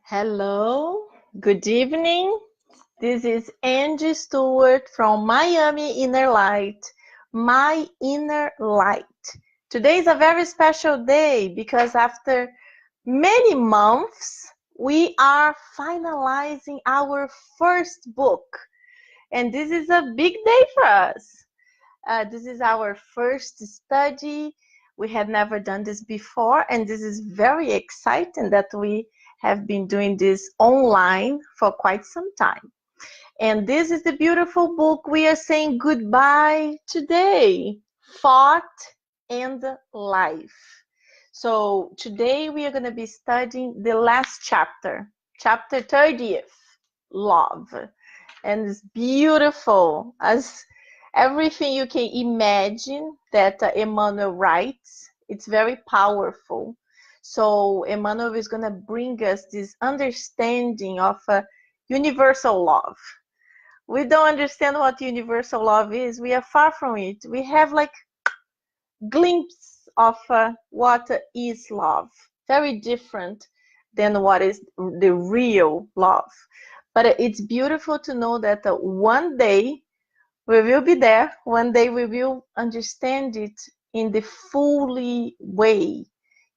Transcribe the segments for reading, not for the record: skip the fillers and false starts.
Hello, good evening. This is Angy Stewart from Miami Inner Light, My Inner Light. Today is a very special day because after many months, we are finalizing our first book. And this is a big day for us. This is our first study. We had never done this before, and this is very exciting that we have been doing this online for quite some time. And this is the beautiful book we are saying goodbye today, Thought and Life. So today we are going to be studying the last chapter, chapter 30th, Love. And it's beautiful as everything you can imagine that Emmanuel writes. It's very powerful. So Emmanuel is going to bring us this understanding of universal love. We don't understand what universal love is. We are far from it. We have like glimpse of what is love. Very different than what is the real love. But it's beautiful to know that one day we will be there. One day we will understand it in the fully way.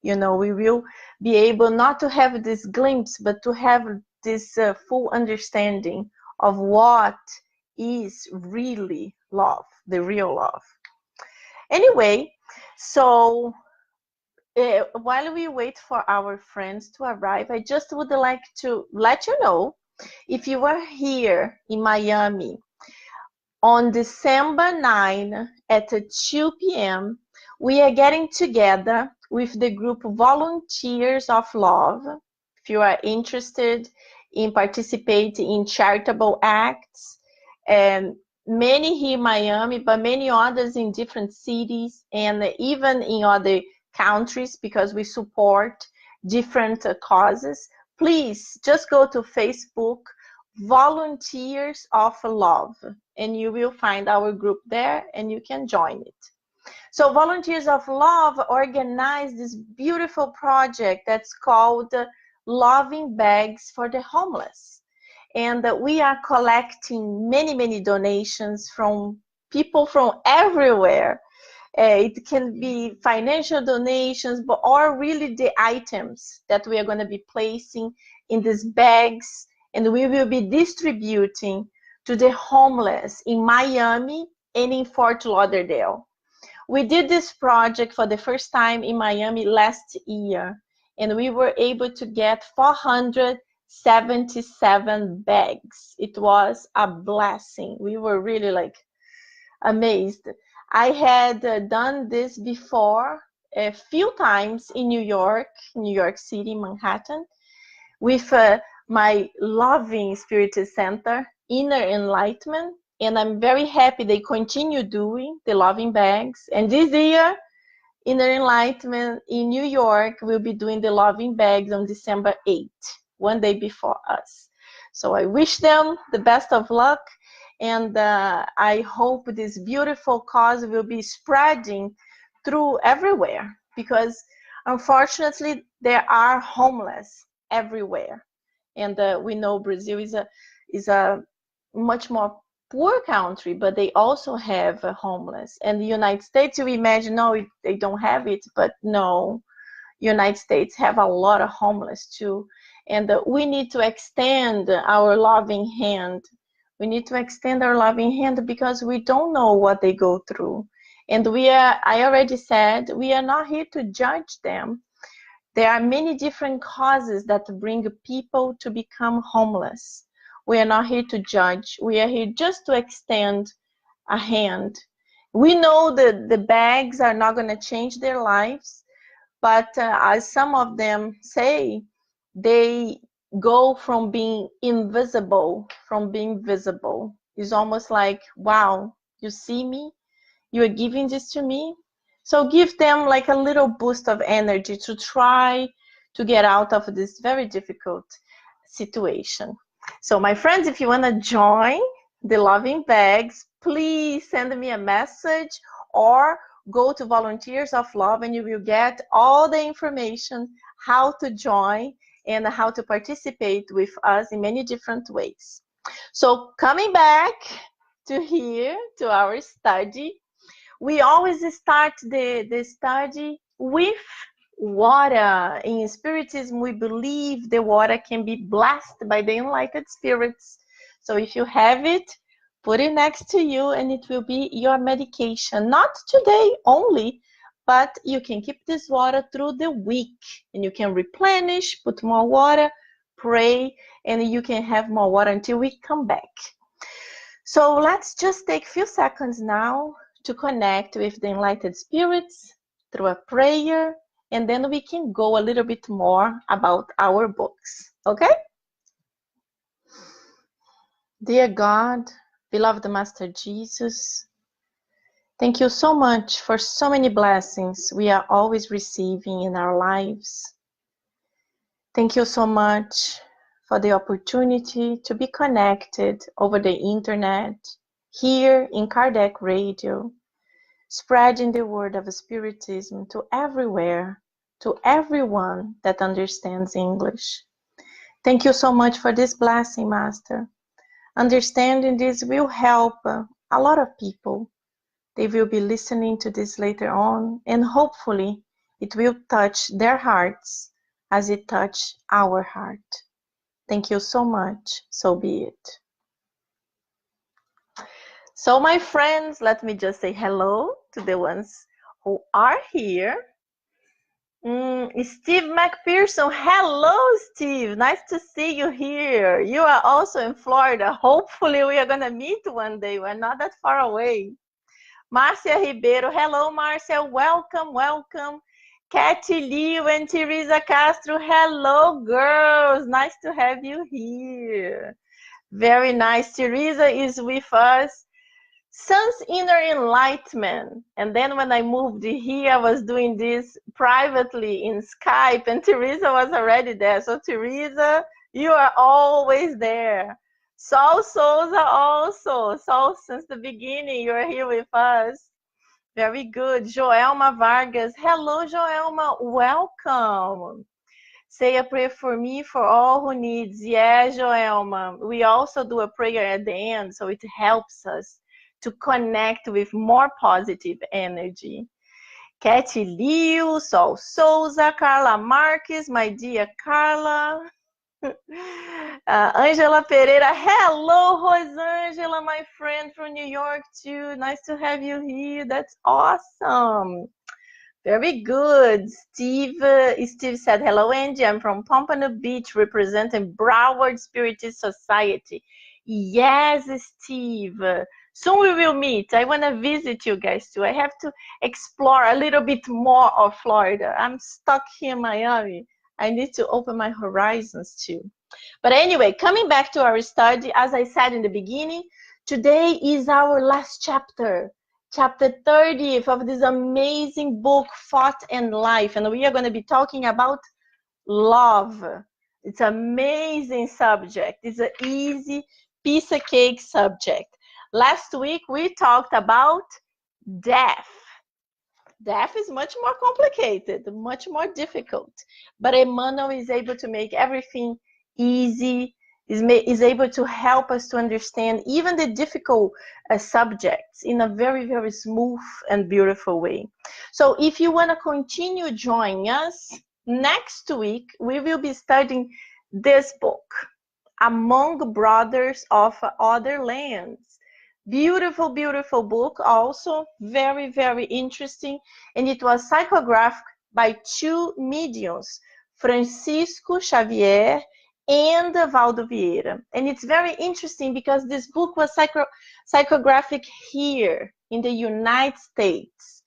You know, we will be able not to have this glimpse, but to have this full understanding of what is really love, the real love. Anyway, so while we wait for our friends to arrive, I just would like to let you know, if you are here in Miami on December 9 at 2 p.m., we are getting together with the group Volunteers of Love. If you are interested in participating in charitable acts, and many here in Miami, but many others in different cities and even in other countries, because we support different causes, please just go to Facebook, Volunteers of Love, and you will find our group there and you can join it. So Volunteers of Love organized this beautiful project that's called Loving Bags for the Homeless. And we are collecting many donations from people from everywhere. It can be financial donations, or really the items that we are going to be placing in these bags, and we will be distributing to the homeless in Miami and in Fort Lauderdale. We did this project for the first time in Miami last year, and we were able to get 477 bags. It was a blessing. We were really like amazed. I had done this before a few times in New York City, Manhattan, with my loving Spiritism Center, Inner Enlightenment, and I'm very happy they continue doing the loving bags. And this year, Inner Enlightenment in New York will be doing the loving bags on December 8th, one day before us. So I wish them the best of luck, and I hope this beautiful cause will be spreading through everywhere, because unfortunately there are homeless everywhere, and we know Brazil is a much more poor country, but they also have homeless. And the United States, you imagine, no, they don't have it, but no, United States have a lot of homeless too. And we need to extend our loving hand. We need to extend our loving hand because we don't know what they go through. And I already said, we are not here to judge them. There are many different causes that bring people to become homeless. We are not here to judge. We are here just to extend a hand. We know that the bags are not going to change their lives, but as some of them say, they go from being invisible, from being visible. It's almost like, wow, you see me? You are giving this to me? So give them like a little boost of energy to try to get out of this very difficult situation. So my friends, if you want to join the Loving Bags, please send me a message or go to Volunteers of Love and you will get all the information how to join and how to participate with us in many different ways. So coming back to here, to our study, we always start the study with water. In Spiritism, we believe the water can be blessed by the enlightened spirits. So if you have it, put it next to you and it will be your medication. Not today only, but you can keep this water through the week and you can replenish, put more water, pray, and you can have more water until we come back. So let's just take a few seconds now to connect with the enlightened spirits through a prayer, and then we can go a little bit more about our books, okay? Dear God, beloved Master Jesus, thank you so much for so many blessings we are always receiving in our lives. Thank you so much for the opportunity to be connected over the internet, here in Kardec Radio, spreading the word of Spiritism to everywhere, to everyone that understands English. Thank you so much for this blessing, Master. Understanding this will help a lot of people. They will be listening to this later on, and hopefully it will touch their hearts as it touched our heart. Thank you so much. So be it. So my friends, let me just say hello to the ones who are here. Steve McPherson, hello Steve, nice to see you here. You are also in Florida. Hopefully we are going to meet one day. We're not that far away. Marcia Ribeiro, hello Marcia, welcome, welcome. Katy Liu and Teresa Castro, hello girls, nice to have you here. Very nice. Teresa is with us. Sun's Inner Enlightenment. And then when I moved here, I was doing this privately in Skype, and Teresa was already there. So Teresa, you are always there. Sol Souza also. Sol, since the beginning, you are here with us. Very good. Joelma Vargas. Hello, Joelma. Welcome. Say a prayer for me, for all who needs. Yeah, Joelma. We also do a prayer at the end, so it helps us to connect with more positive energy. Katy Liu, Sol Souza, Carla Marques, my dear Carla. Angela Pereira, hello, Rosangela, my friend from New York too. Nice to have you here. That's awesome. Very good. Steve said, hello, Angie. I'm from Pompano Beach, representing Broward Spiritist Society. Yes, Steve. Soon we will meet. I want to visit you guys too. I have to explore a little bit more of Florida. I'm stuck here in Miami. I need to open my horizons too. But anyway, coming back to our study, as I said in the beginning, today is our last chapter. Chapter 30 of this amazing book, Thought and Life. And we are going to be talking about love. It's an amazing subject. It's an easy piece of cake subject. Last week, we talked about death. Death is much more complicated, much more difficult. But Emmanuel is able to make everything easy, is able to help us to understand even the difficult subjects in a very, very smooth and beautiful way. So if you want to continue joining us, next week we will be studying this book, Among Brothers of Other Lands. Beautiful, beautiful book, also very, very interesting. And it was psychographed by two mediums, Francisco Xavier and Valdo Vieira. And it's very interesting because this book was psychographic here in the United States.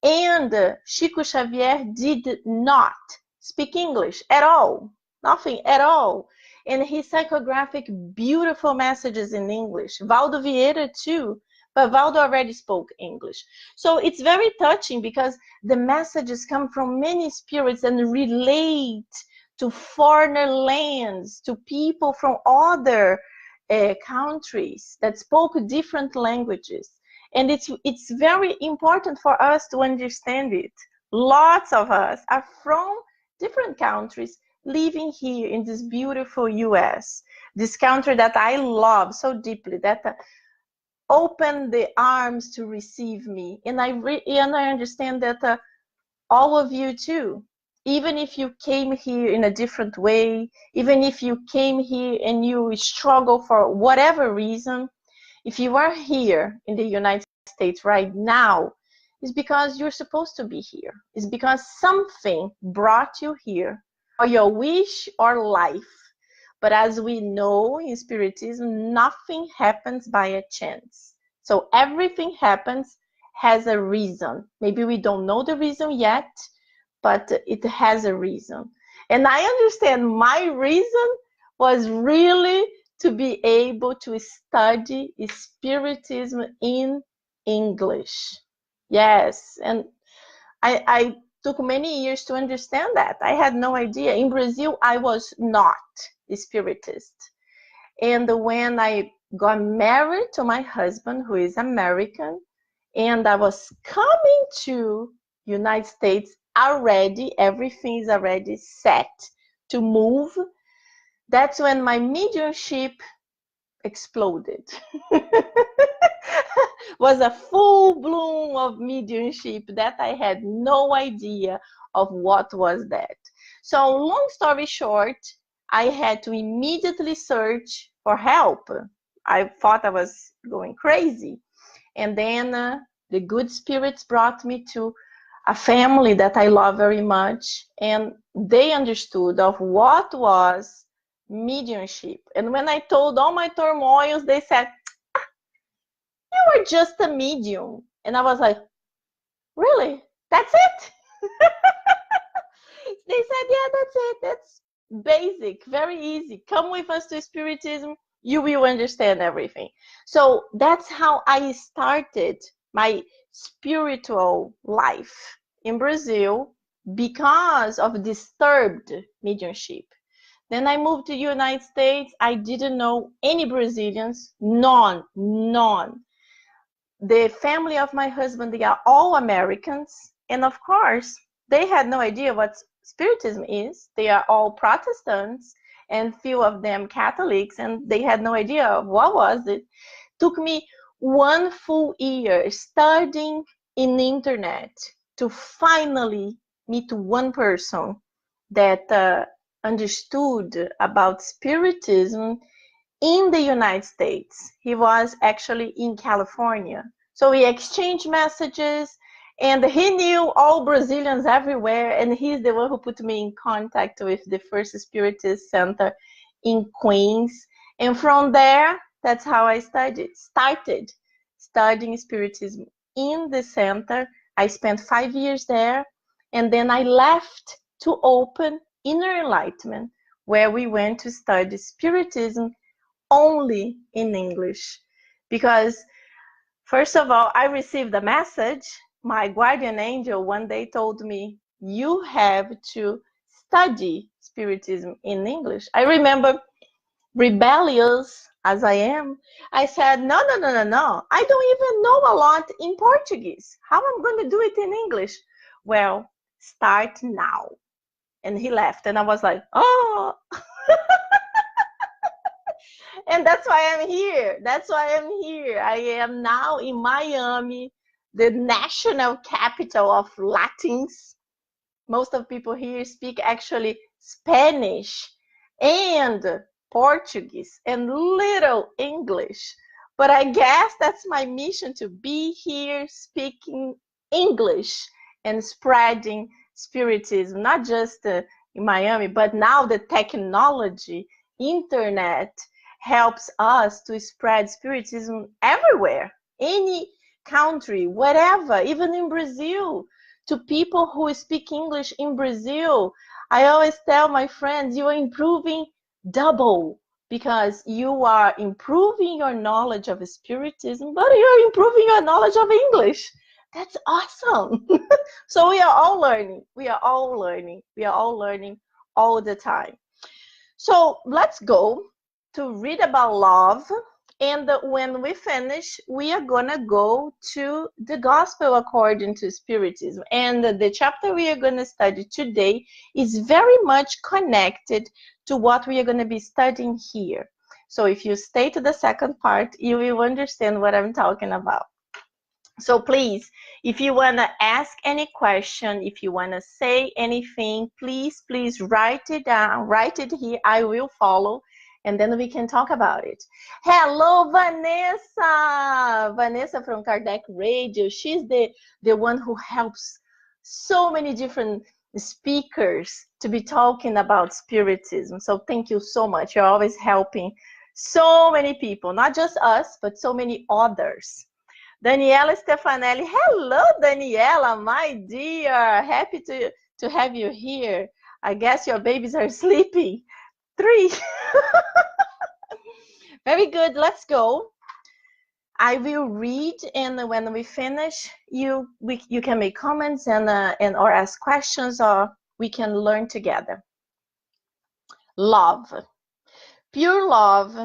And Chico Xavier did not speak English at all, nothing at all. And he psychographic beautiful messages in English. Valdo Vieira too, but Valdo already spoke English. So it's very touching because the messages come from many spirits and relate to foreigner lands, to people from other countries that spoke different languages. And it's very important for us to understand it. Lots of us are from different countries, living here in this beautiful US, this country that I love so deeply, that opened the arms to receive me. And I understand that all of you too. Even if you came here in a different way, even if you came here and you struggle for whatever reason, if you are here in the United States right now, it's because you're supposed to be here. It's because something brought you here, or your wish or life. But as we know in Spiritism, nothing happens by a chance. So everything happens has a reason. Maybe we don't know the reason yet, but it has a reason. And I understand my reason was really to be able to study Spiritism in English. Yes, and I took many years to understand that. I had no idea. In Brazil, I was not a Spiritist. And when I got married to my husband, who is American, and I was coming to United States already, everything is already set to move, that's when my mediumship exploded. Was a full bloom of mediumship that I had no idea of what was that. So long story short, I had to immediately search for help. I thought I was going crazy. And then the good spirits brought me to a family that I love very much, and they understood of what was mediumship. And when I told all my turmoils, they said, "You are just a medium." And I was like, "Really? That's it?" They said, "Yeah, that's it. That's basic, very easy. Come with us to Spiritism. You will understand everything." So that's how I started my spiritual life in Brazil because of disturbed mediumship. Then I moved to the United States. I didn't know any Brazilians, none, none. The family of my husband, they are all Americans. And of course, they had no idea what Spiritism is. They are all Protestants and few of them Catholics, and they had no idea of what was it. Took me one full year studying in the internet to finally meet one person that understood about Spiritism in the United States. He was actually in California. So we exchanged messages, and he knew all Brazilians everywhere, and he's the one who put me in contact with the first Spiritist center in Queens. And from there, that's how I started studying Spiritism in the center. I spent 5 years there, and then I left to open Inner Enlightenment, where we went to study Spiritism only in English. Because, first of all, I received a message. My guardian angel one day told me, "You have to study Spiritism in English." I remember, rebellious as I am, I said, "No, no, no, no, no. I don't even know a lot in Portuguese. How am I going to do it in English?" "Well, start now." And he left, and I was like, "Oh." And that's why I'm here. That's why I'm here. I am now in Miami, the national capital of Latins. Most of people here speak actually Spanish and Portuguese and little English. But I guess that's my mission, to be here speaking English and spreading Spiritism, not just in Miami, but now the technology, internet, helps us to spread Spiritism everywhere, any country, whatever, even in Brazil, to people who speak English in Brazil. I always tell my friends, you are improving double, because you are improving your knowledge of Spiritism, but you're improving your knowledge of English. That's awesome. So we are all learning. We are all learning. We are all learning all the time. So let's go to read about love. And when we finish, we are going to go to the gospel according to Spiritism. And the chapter we are going to study today is very much connected to what we are going to be studying here. So if you stay to the second part, you will understand what I'm talking about. So please, if you want to ask any question, if you want to say anything, please write it down, write it here. I will follow, and then we can talk about it. Hello, Vanessa! Vanessa from Kardec Radio. She's the one who helps so many different speakers to be talking about Spiritism. So thank you so much. You're always helping so many people, not just us, but so many others. Daniela Stefanelli. Hello, Daniela, my dear. Happy to have you here. I guess your babies are sleeping. 3. Very good. Let's go. I will read, and when we finish, you can make comments and or ask questions, or we can learn together. Love. Pure love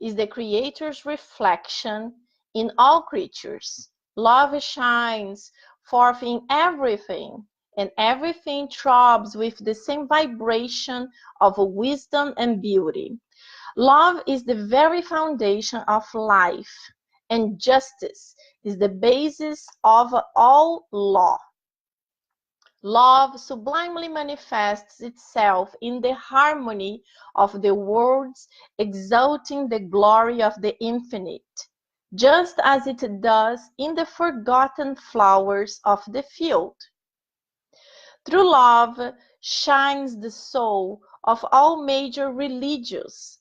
is the Creator's reflection in all creatures. Love shines forth in everything, and everything throbs with the same vibration of wisdom and beauty. Love is the very foundation of life, and justice is the basis of all law. Love sublimely manifests itself in the harmony of the worlds, exalting the glory of the infinite, just as it does in the forgotten flowers of the field. Through love shines the soul of all major religions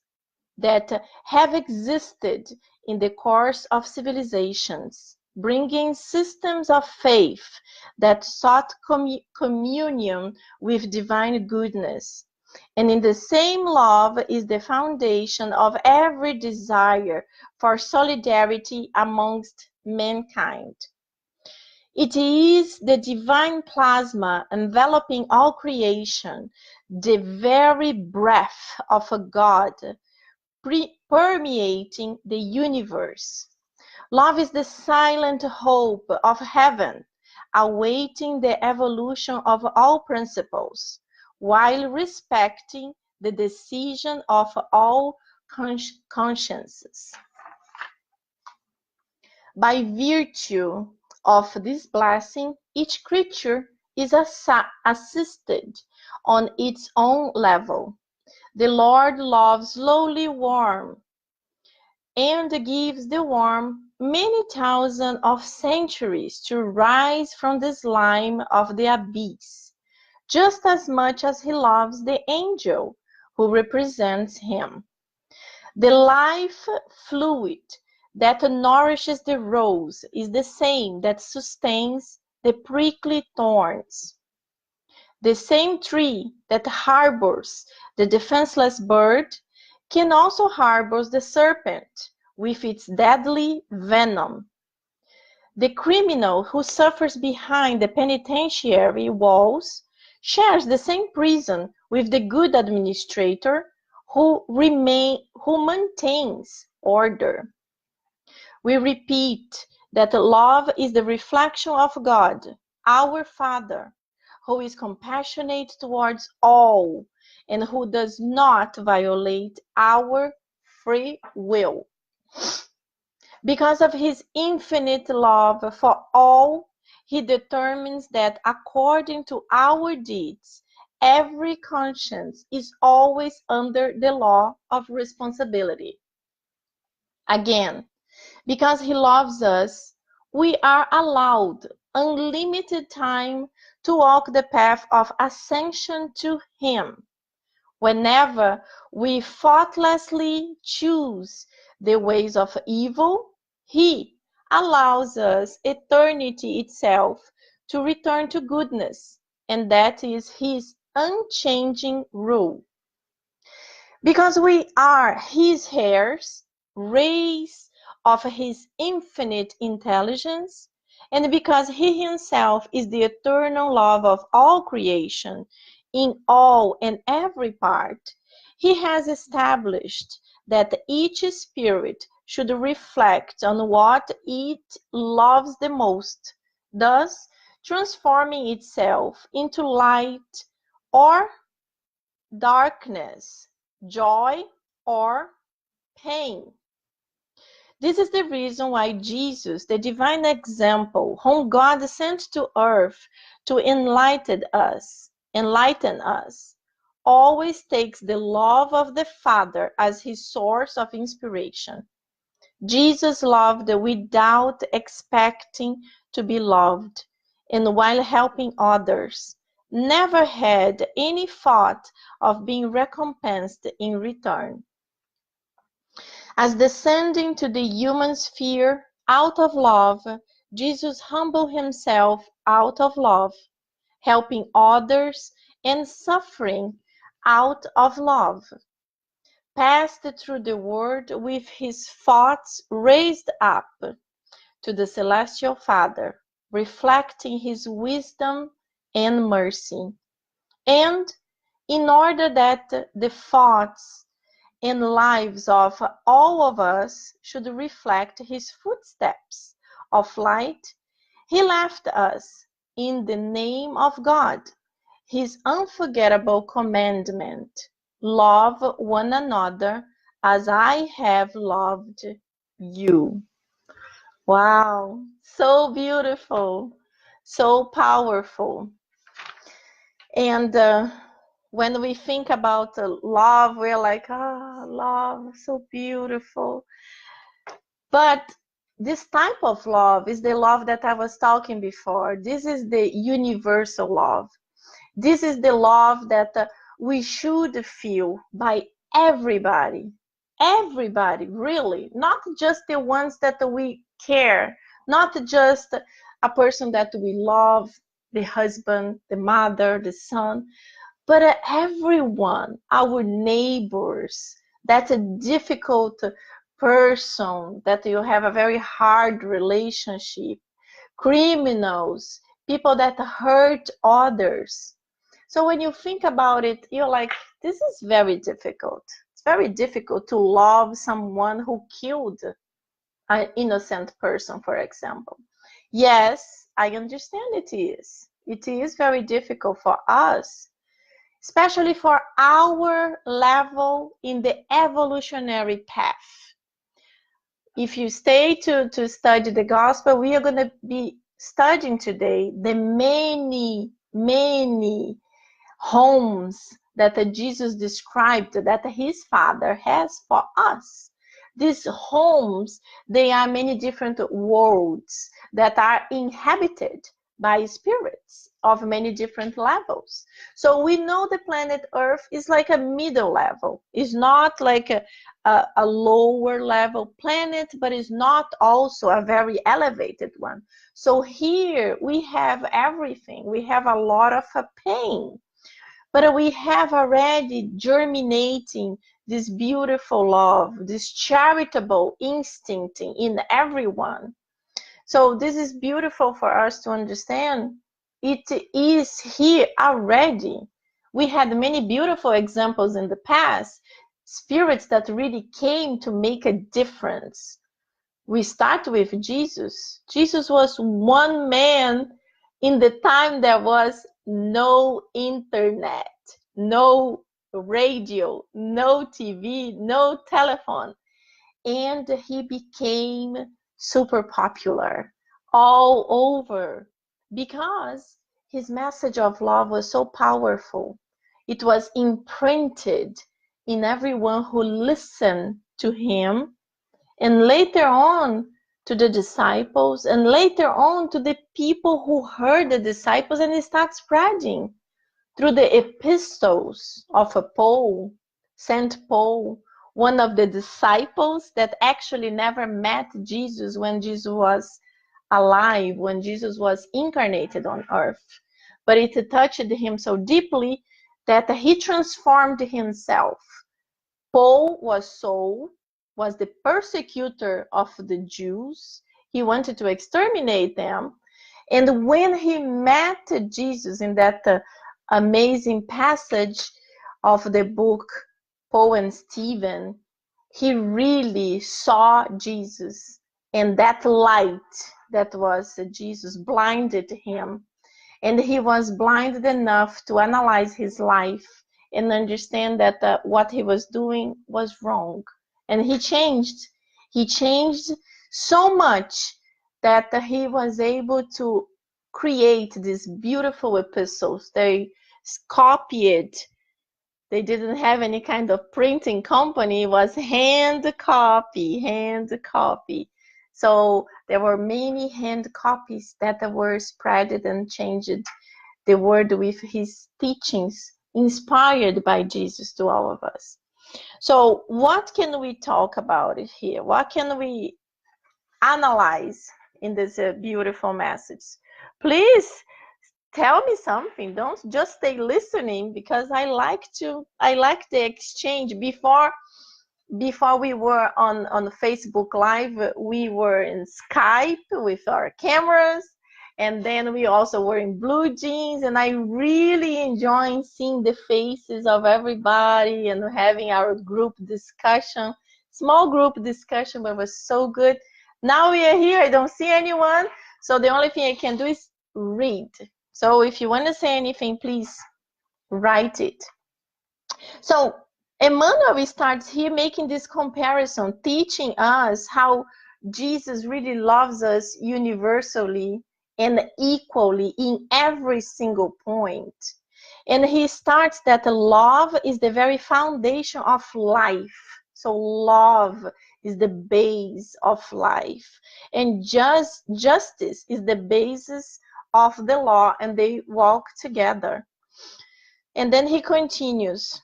that have existed in the course of civilizations, bringing systems of faith that sought communion with divine goodness. And in the same love is the foundation of every desire for solidarity amongst mankind. It is the divine plasma enveloping all creation, the very breath of a God, permeating the universe. Love is the silent hope of heaven, awaiting the evolution of all principles, while respecting the decision of all consciences. By virtue of this blessing, each creature is assisted on its own level. The Lord loves lowly warm, and gives the worm many thousands of centuries to rise from the slime of the abyss, just as much as he loves the angel who represents him. The life fluid that nourishes the rose is the same that sustains the prickly thorns. The same tree that harbors the defenseless bird can also harbor the serpent with its deadly venom. The criminal who suffers behind the penitentiary walls shares the same prison with the good administrator who maintains order. We repeat that love is the reflection of God, our Father, who is compassionate towards all and who does not violate our free will. Because of his infinite love for all, he determines that according to our deeds, every conscience is always under the law of responsibility. Again, because he loves us, we are allowed unlimited time to walk the path of ascension to him. Whenever we thoughtlessly choose the ways of evil, he allows us eternity itself to return to goodness, and that is his unchanging rule. Because we are his heirs, rays of his infinite intelligence, and because he himself is the eternal love of all creation, in all and every part, he has established that each spirit should reflect on what it loves the most, thus transforming itself into light or darkness, joy or pain. This is the reason why Jesus, the divine example, whom God sent to earth to enlighten us, always takes the love of the Father as his source of inspiration. Jesus loved without expecting to be loved, and while helping others, never had any thought of being recompensed in return. As descending to the human sphere out of love, Jesus humbled himself out of love, helping others and suffering out of love. Passed through the world with his thoughts raised up to the celestial Father, reflecting his wisdom and mercy. And in order that the thoughts and lives of all of us should reflect his footsteps of light, he left us, in the name of God, his unforgettable commandment: love one another as I have loved you. Wow, so beautiful, so powerful. And when we think about love, we're like, love, so beautiful. But this type of love is the love that I was talking before. This is the universal love. This is the love that we should feel by everybody. Everybody, really. Not just the ones that we care. Not just a person that we love, the husband, the mother, the son, but everyone, our neighbors, that's a difficult person that you have a very hard relationship, criminals, people that hurt others. So when you think about it, you're like, this is very difficult. It's very difficult to love someone who killed an innocent person, for example. Yes, I understand it is. It is very difficult for us, especially for our level in the evolutionary path. If you stay to study the gospel, we are going to be studying today the many homes that Jesus described that his Father has for us. These homes, they are many different worlds that are inhabited by spirits of many different levels. So we know the planet Earth is like a middle level. It's not like a lower level planet, but it's not also a very elevated one. So here we have everything. We have a lot of pain, but we have already germinating this beautiful love, this charitable instinct in everyone. So this is beautiful for us to understand. It is here already. We had many beautiful examples in the past, spirits that really came to make a difference. We start with Jesus. Jesus was one man in the time there was no internet, no radio, no TV, no telephone. And he became super popular all over because his message of love was so powerful. It was imprinted in everyone who listened to him, and later on to the disciples, and later on to the people who heard the disciples, and it started spreading through the epistles of Paul, Saint Paul, one of the disciples that actually never met Jesus when Jesus was alive, when Jesus was incarnated on earth. But it touched him so deeply that he transformed himself. Paul was Saul, was the persecutor of the Jews. He wanted to exterminate them. And when he met Jesus in that amazing passage of the book Paul and Stephen, he really saw Jesus, and that light that was Jesus blinded him, and he was blinded enough to analyze his life and understand that what he was doing was wrong. And he changed so much that he was able to create these beautiful epistles. They copied. They didn't have any kind of printing company. It was hand copy. So there were many hand copies that were spreaded and changed the word with his teachings, inspired by Jesus to all of us. So what can we talk about it here? What can we analyze in this beautiful message? Please tell me something. Don't just stay listening, because I like the exchange. Before we were on Facebook Live, we were in Skype with our cameras, and then we also were in blue jeans, and I really enjoyed seeing the faces of everybody and having our group discussion, small group discussion, but it was so good. Now we are here, I don't see anyone, so the only thing I can do is read. So if you want to say anything, please write it. So Emmanuel starts here making this comparison, teaching us how Jesus really loves us universally and equally in every single point. And he starts that love is the very foundation of life. So love is the base of life. And justice is the basis of the law, and they walk together. And then he continues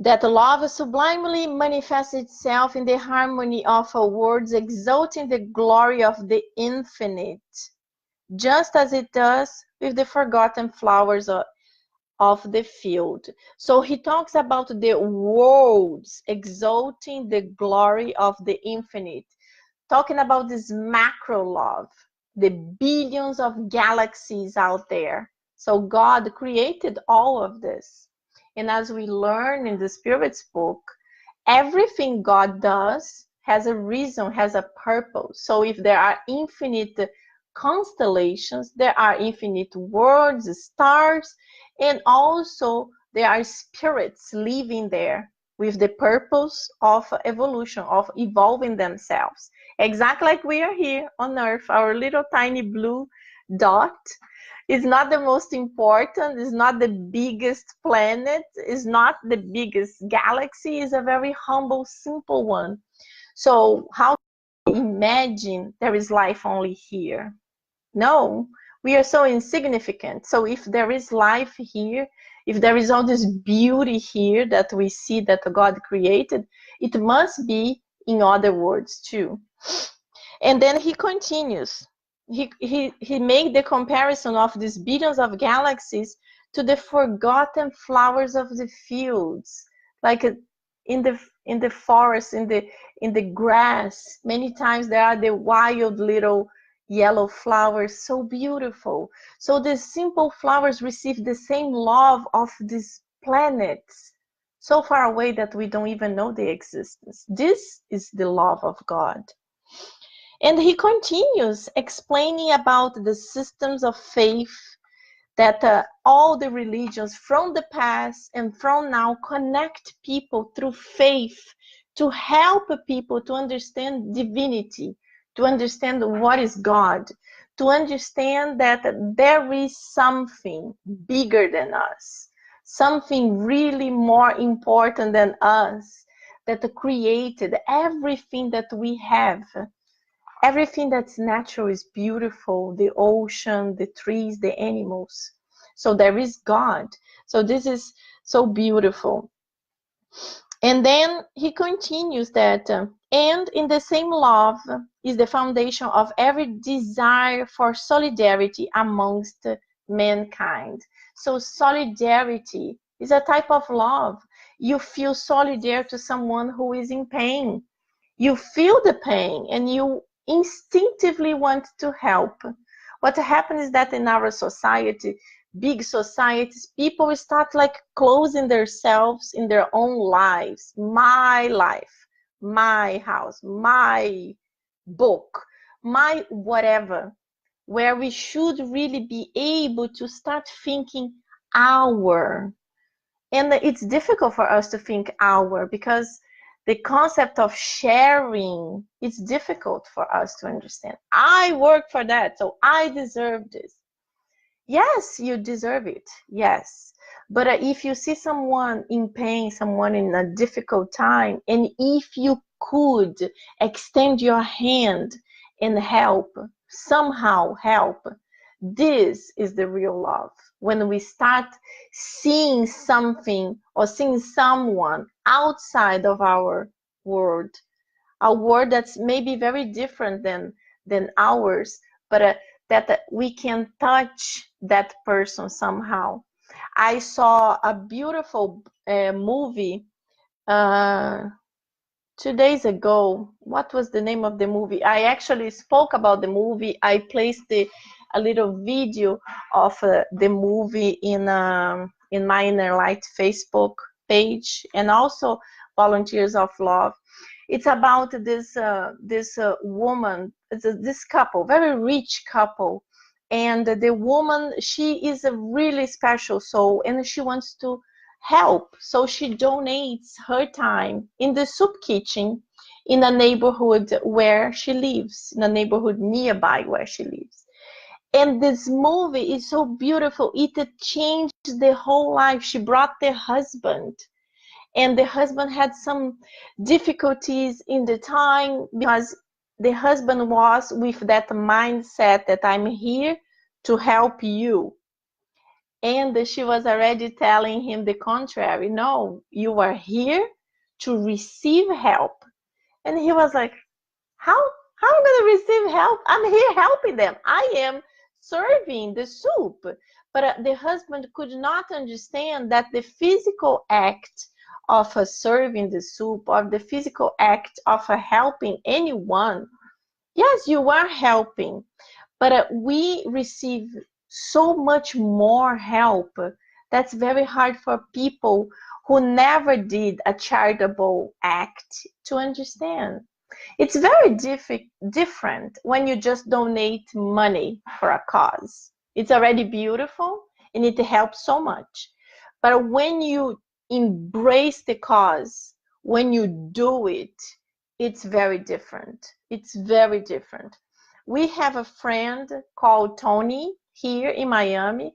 that love sublimely manifests itself in the harmony of words, exalting the glory of the infinite, just as it does with the forgotten flowers of the field. So he talks about the worlds exalting the glory of the infinite, talking about this macro love, the billions of galaxies out there. So God created all of this. And as we learn in the Spirit's book, everything God does has a reason, has a purpose. So if there are infinite constellations, there are infinite worlds, stars, and also there are spirits living there with the purpose of evolution, of evolving themselves. Exactly like we are here on Earth, our little tiny blue dot is not the most important, is not the biggest planet, is not the biggest galaxy, is a very humble, simple one. So how do you imagine there is life only here? No, we are so insignificant. So if there is life here, if there is all this beauty here that we see that God created, it must be in other words too. And then he continues. He made the comparison of these billions of galaxies to the forgotten flowers of the fields, like in the forest, in the grass. Many times there are the wild little yellow flowers, so beautiful. So the simple flowers receive the same love of these planets, so far away that we don't even know their existence. This is the love of God. And he continues explaining about the systems of faith that all the religions from the past and from now connect people through faith to help people to understand divinity, to understand what is God, to understand that there is something bigger than us, something really more important than us, that created everything that we have. Everything that's natural is beautiful, the ocean, the trees, the animals. So there is God. So this is so beautiful. And then he continues that, and in the same love is the foundation of every desire for solidarity amongst mankind. So solidarity is a type of love. You feel solidary to someone who is in pain. You feel the pain and you instinctively want to help. What happens is that in our society, big societies, people start like closing themselves in their own lives. My life, my house, my book, my whatever, where we should really be able to start thinking our. And it's difficult for us to think our because the concept of sharing, it's difficult for us to understand. I work for that, so I deserve this. Yes, you deserve it. Yes. But if you see someone in pain, someone in a difficult time, and if you could extend your hand and help, somehow help, this is the real love. When we start seeing something or seeing someone outside of our world, a world that's maybe very different than ours, but that we can touch that person somehow. I saw a beautiful movie uh, 2 days ago. What was the name of the movie? I actually spoke about the movie. I placed a little video of the movie in my Inner Light Facebook page, and also Volunteers of Love. It's about this woman, this couple, very rich couple, and the woman, she is a really special soul, and she wants to help. So she donates her time in the soup kitchen in a neighborhood where she lives, in a neighborhood nearby where she lives. And this movie is so beautiful. It changed the whole life. She brought the husband, and the husband had some difficulties in the time because the husband was with that mindset that I'm here to help you. And she was already telling him the contrary. No, you are here to receive help. And he was like, how am I going to receive help? I'm here helping them. I am serving the soup. But the husband could not understand that the physical act of serving the soup, or the physical act of helping anyone, yes, you are helping, but we receive so much more help. That's very hard for people who never did a charitable act to understand. It's very different when you just donate money for a cause. It's already beautiful and it helps so much. But when you embrace the cause, when you do it, it's very different. It's very different. We have a friend called Tony here in Miami,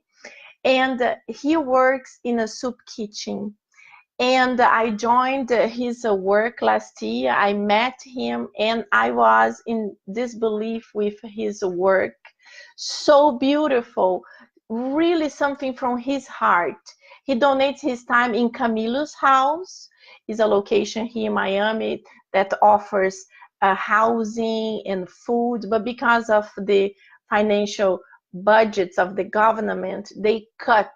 and he works in a soup kitchen. And I joined his work last year. I met him and I was in disbelief with his work. So beautiful, really something from his heart. He donates his time in Camilo's house. It's a location here in Miami that offers housing and food, but because of the financial budgets of the government, they cut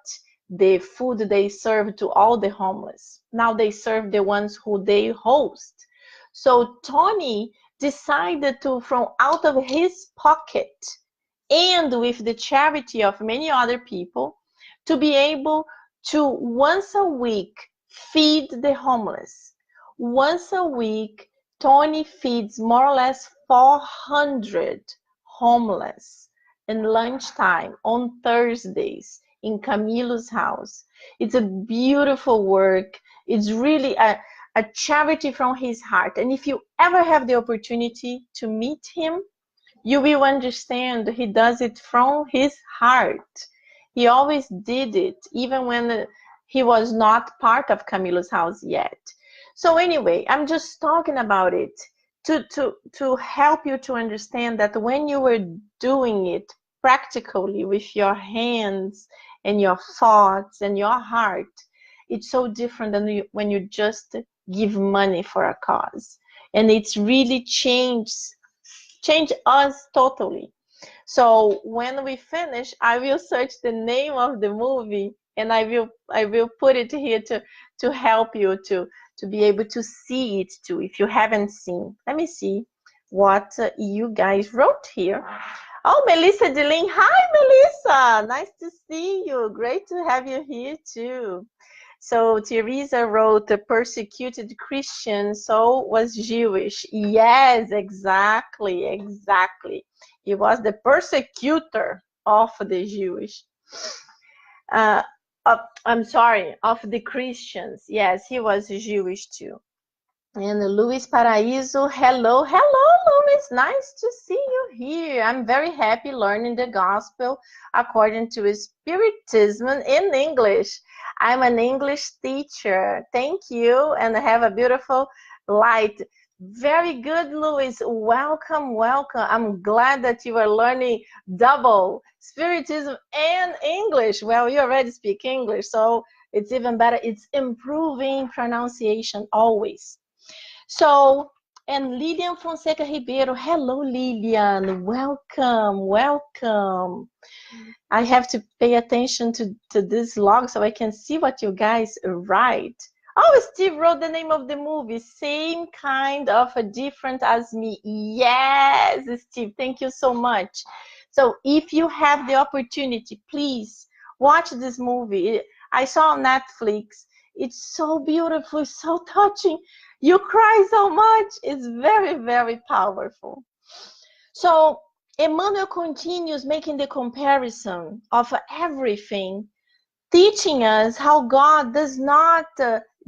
the food they serve to all the homeless. Now they serve the ones who they host. So Tony decided to, from out of his pocket and with the charity of many other people, to be able to once a week feed the homeless. Once a week, Tony feeds more or less 400 homeless in lunchtime on Thursdays in Camilo's house. It's a beautiful work. It's really a charity from his heart. And if you ever have the opportunity to meet him, you will understand he does it from his heart. He always did it, even when he was not part of Camilo's house yet. So anyway, I'm just talking about it to help you to understand that when you were doing it practically with your hands and your thoughts and your heart, it's so different than when you just give money for a cause. And it's really changed us totally. So when we finish, I will search the name of the movie and I will put it here to help you to be able to see it too if you haven't seen. Let me see what you guys wrote here. Oh, Melissa Deline. Hi, Melissa. Nice to see you. Great to have you here too. So Teresa wrote, the persecuted Christian soul was Jewish. Yes, exactly, exactly. He was the persecutor of the Jewish. Uh, I'm sorry, of the Christians. Yes, he was Jewish too. And Luis Paraíso, hello, hello, Luis. Nice to see you here. I'm very happy learning the gospel according to Spiritism in English. I'm an English teacher. Thank you, and have a beautiful light. Very good, Luis. Welcome, welcome. I'm glad that you are learning double Spiritism and English. Well, you already speak English, so it's even better. It's improving pronunciation always. So, and Lilian Fonseca Ribeiro. Hello, Lilian. Welcome, welcome. I have to pay attention to this log so I can see what you guys write. Oh, Steve wrote the name of the movie. Same kind of a different as me. Yes, Steve, thank you so much. So if you have the opportunity, please watch this movie. I saw on Netflix. It's so beautiful, so touching. You cry so much. It's very, very powerful. So Emmanuel continues making the comparison of everything, teaching us how God does not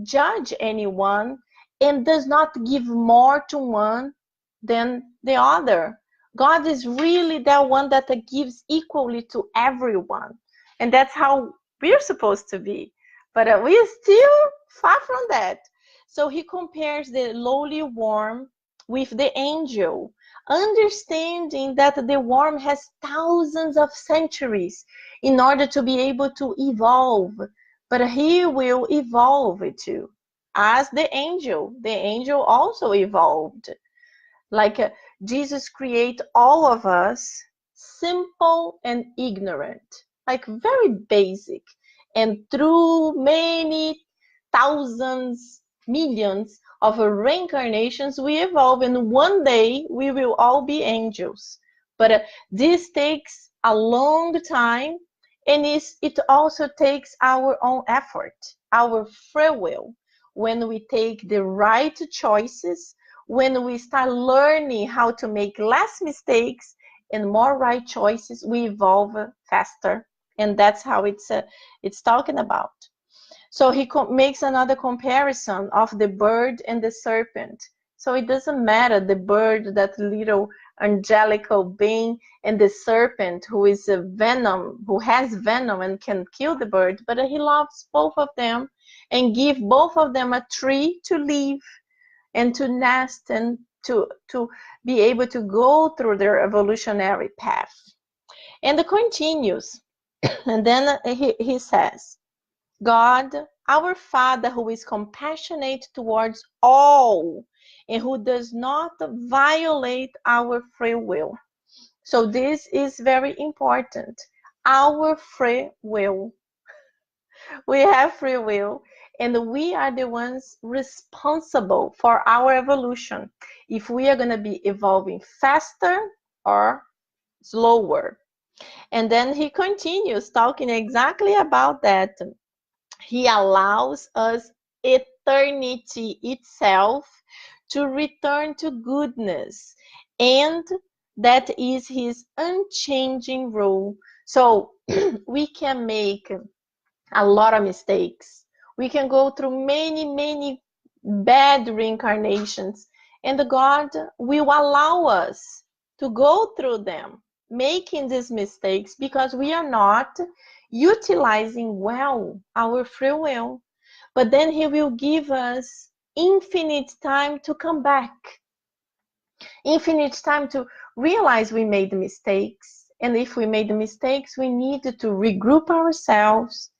judge anyone and does not give more to one than the other. God is really the one that gives equally to everyone. And that's how we're supposed to be. But we're still far from that. So he compares the lowly worm with the angel, understanding that the worm has thousands of centuries in order to be able to evolve. But he will evolve too, as the angel. The angel also evolved. Like Jesus create all of us simple and ignorant, like very basic. And through many thousands, millions of reincarnations, we evolve, and one day we will all be angels. But this takes a long time, and it also takes our own effort, our free will. When we take the right choices, when we start learning how to make less mistakes and more right choices, we evolve faster. And that's how it's talking about. So he makes another comparison of the bird and the serpent. So it doesn't matter the bird, that little angelical being, and the serpent who is a venom, who has venom and can kill the bird, but he loves both of them and give both of them a tree to live and to nest and to be able to go through their evolutionary path. And it continues. And then he says, God, our Father, who is compassionate towards all and who does not violate our free will. So this is very important. Our free will. We have free will, and we are the ones responsible for our evolution. If we are going to be evolving faster or slower. And then he continues talking exactly about that. He allows us eternity itself to return to goodness, and that is his unchanging rule. So we can make a lot of mistakes. We can go through many, many bad reincarnations, and God will allow us to go through them, making these mistakes because we are not utilizing well our free will. But then he will give us infinite time to come back, infinite time to realize we made mistakes. And if we made mistakes, we need to regroup ourselves,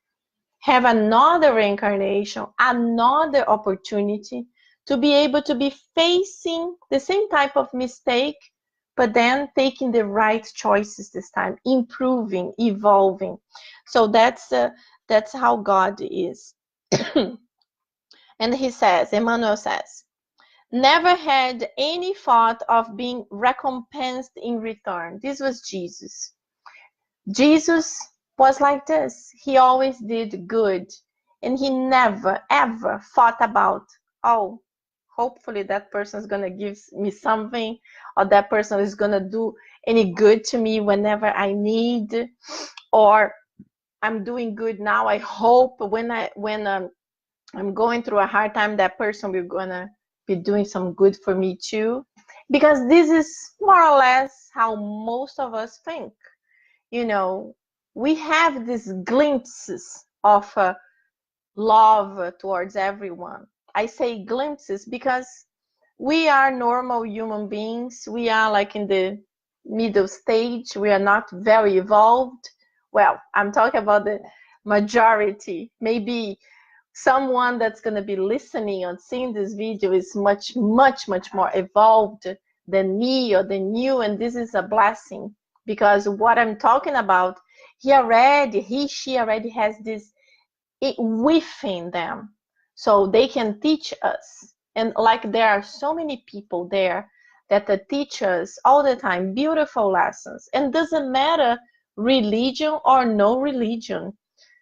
have another reincarnation, another opportunity to be able to be facing the same type of mistake, but then taking the right choices this time, improving, evolving. So that's how God is. And he says, Emmanuel says, never had any thought of being recompensed in return. This was Jesus. Jesus was like this. He always did good. And he never, ever thought about, oh, hopefully that person is going to give me something, or that person is going to do any good to me whenever I need, or I'm doing good now. I hope when I'm going through a hard time, that person will gonna be doing some good for me too. Because this is more or less how most of us think. You know, we have these glimpses of love towards everyone. I say glimpses because we are normal human beings. We are like in the middle stage. We are not very evolved. Well, I'm talking about the majority. Maybe someone that's going to be listening or seeing this video is much, much, much more evolved than me or than you. And this is a blessing, because what I'm talking about, she already has this within them, so they can teach us. And like there are so many people there that teach us all the time beautiful lessons, and doesn't matter religion or no religion.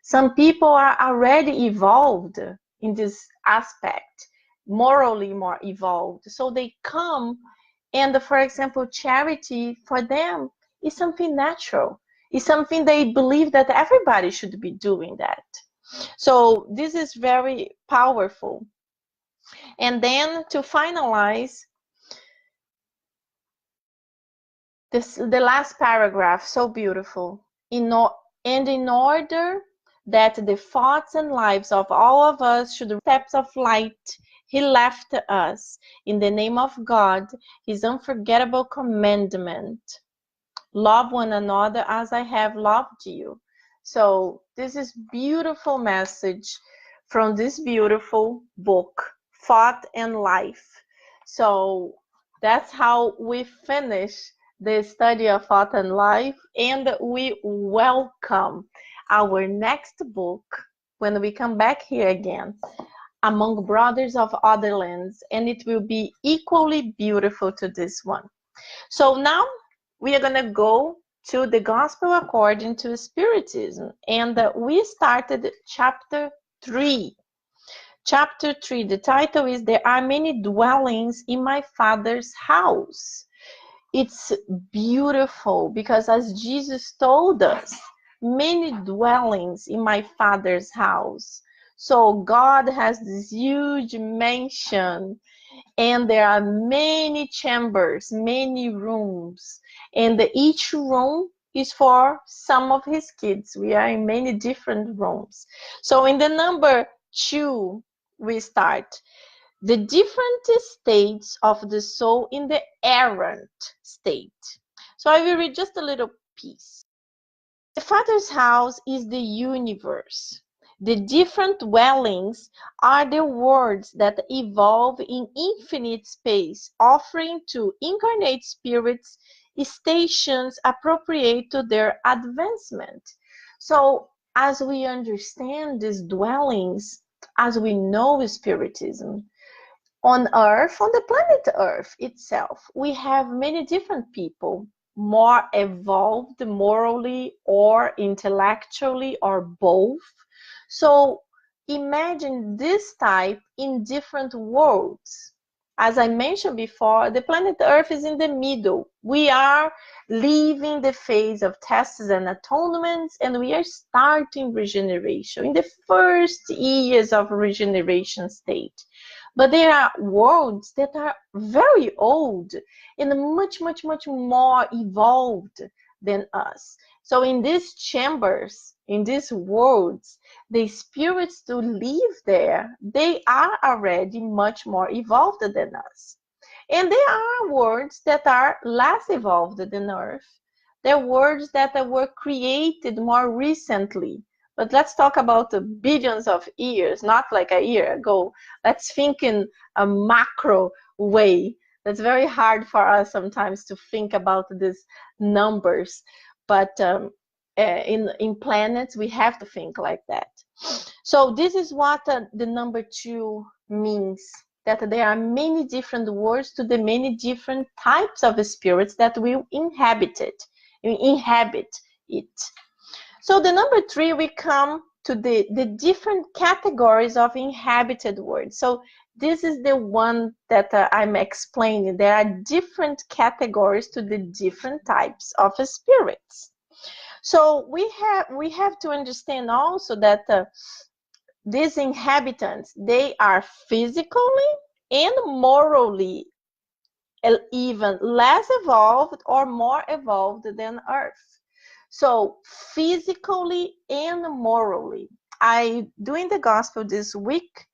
Some people are already evolved in this aspect, morally more evolved, so they come. And for example, charity for them is something natural. It's something they believe that everybody should be doing that. So this is very powerful. And then to finalize, the last paragraph, so beautiful. And in order that the thoughts and lives of all of us should steps of light, he left us in the name of God, his unforgettable commandment. Love one another as I have loved you. So this is beautiful message from this beautiful book, Thought and Life. So that's how we finish the study of Thought and Life, and we welcome our next book when we come back here again, Among Brothers of Other Lands, and it will be equally beautiful to this one. So now we are going to go to the Gospel according to Spiritism, and we started chapter 3. Chapter 3, the title is There Are Many Dwellings in My Father's House. It's beautiful because, as Jesus told us, many dwellings in my Father's house. So God has this huge mansion, and there are many chambers, many rooms, and each room is for some of his kids. We are in many different rooms. So in the number 2, we start the different states of the soul in the errant state. So I will read just a little piece. The Father's house is the universe. The different dwellings are the worlds that evolve in infinite space, offering to incarnate spirits stations appropriate to their advancement. So, as we understand these dwellings, as we know Spiritism, on Earth, on the planet Earth itself, we have many different people, more evolved morally or intellectually or both. So imagine this type in different worlds. As I mentioned before, the planet Earth is in the middle. We are leaving the phase of tests and atonements, and we are starting regeneration in the first years of regeneration state. But there are worlds that are very old and much, much, much more evolved than us. So in these chambers, in these worlds, the spirits to live there, they are already much more evolved than us. And there are worlds that are less evolved than Earth. There are worlds that were created more recently. But let's talk about the billions of years, not like a year ago. Let's think in a macro way. That's very hard for us sometimes to think about these numbers. But in planets, we have to think like that. So this is what the number 2 means, that there are many different words to the many different types of spirits that will inhabit it. So the number 3, we come to the different categories of inhabited worlds. So this is the one that I'm explaining. There are different categories to the different types of spirits. So we have to understand also that these inhabitants, they are physically and morally even less evolved or more evolved than Earth. So physically and morally. Doing the gospel this week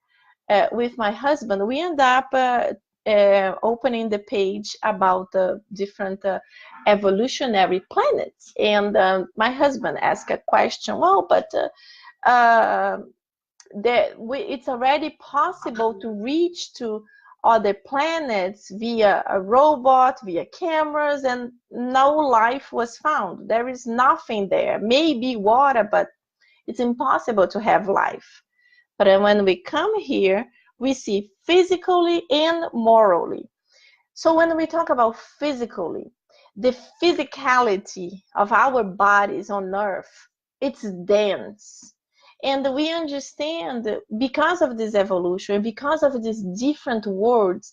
with my husband, we end up opening the page about the different evolutionary planets. And my husband asked a question, well, but it's already possible to reach to other planets via a robot, via cameras, and no life was found. There is nothing there. Maybe water, but it's impossible to have life. But when we come here, we see physically and morally. So when we talk about physically, the physicality of our bodies on Earth, it's dense. And we understand because of this evolution, because of these different words,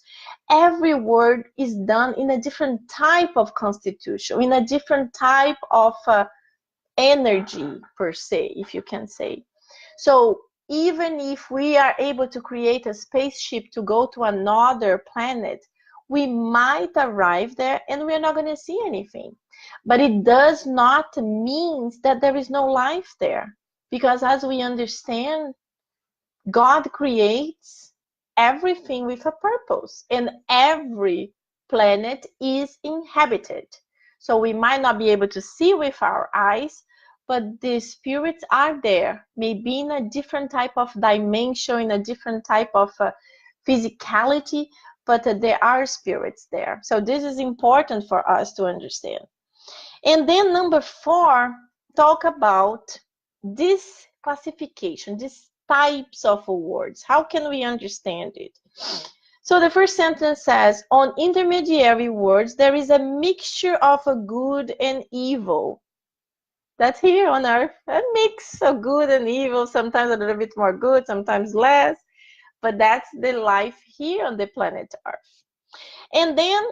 every word is done in a different type of constitution, in a different type of energy, per se, if you can say. So even if we are able to create a spaceship to go to another planet, we might arrive there and we're not going to see anything. But it does not mean that there is no life there. Because as we understand, God creates everything with a purpose, and every planet is inhabited. So we might not be able to see with our eyes, but the spirits are there, maybe in a different type of dimension, in a different type of physicality, but there are spirits there. So this is important for us to understand. And then number 4, talk about this classification, these types of words. How can we understand it? So the first sentence says, on intermediary words, there is a mixture of a good and evil. That's here on Earth, a mix of good and evil, sometimes a little bit more good, sometimes less, but that's the life here on the planet Earth. And then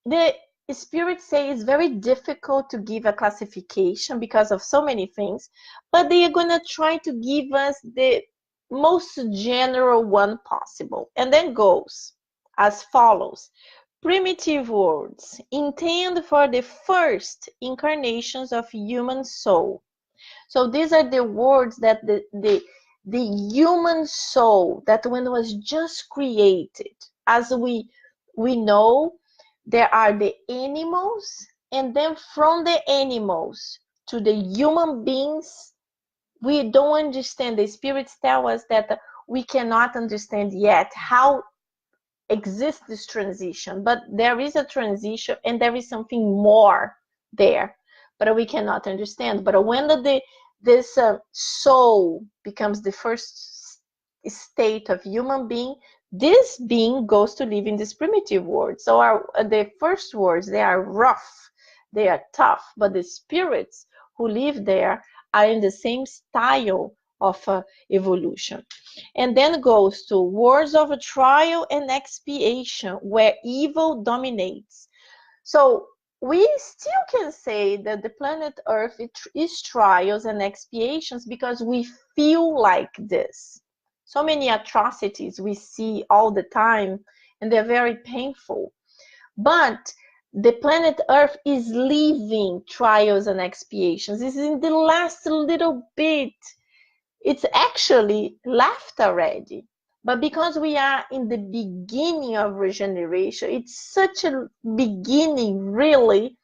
the spirits say it's very difficult to give a classification because of so many things, but they are going to try to give us the most general one possible. And then goes as follows. Primitive words intend for the first incarnations of human soul. So these are the words that the human soul, that when it was just created, as we know, there are the animals, and then from the animals to the human beings, we don't understand. The spirits tell us that we cannot understand yet how exists this transition, but there is a transition and there is something more there, but we cannot understand. But when this soul becomes the first state of human being, this being goes to live in this primitive world. So the first words, they are rough, they are tough, but the spirits who live there are in the same style of evolution. And then goes to words of trial and expiation, where evil dominates. So we still can say that the planet Earth is trials and expiations because we feel like this. So many atrocities we see all the time, and they're very painful. But the planet Earth is living trials and expiations. This is in the last little bit. It's actually left already. But because we are in the beginning of regeneration, it's such a beginning, really,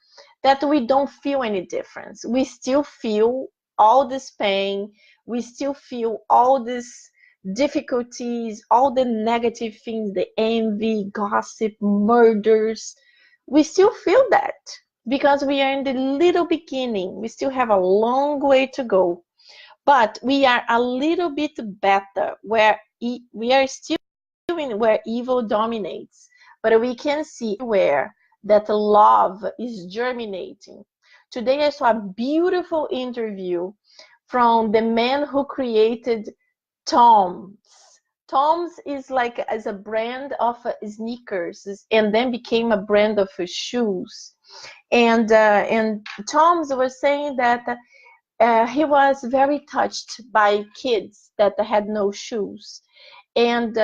that we don't feel any difference. We still feel all this pain. We still feel all these difficulties, all the negative things, the envy, gossip, murders. We still feel that because we are in the little beginning. We still have a long way to go. But we are a little bit better, where we are still in where evil dominates, but we can see where that love is germinating. Today I saw a beautiful interview from the man who created Tom's. Tom's is like as a brand of sneakers, and then became a brand of shoes. And Tom's was saying that he was very touched by kids that had no shoes, and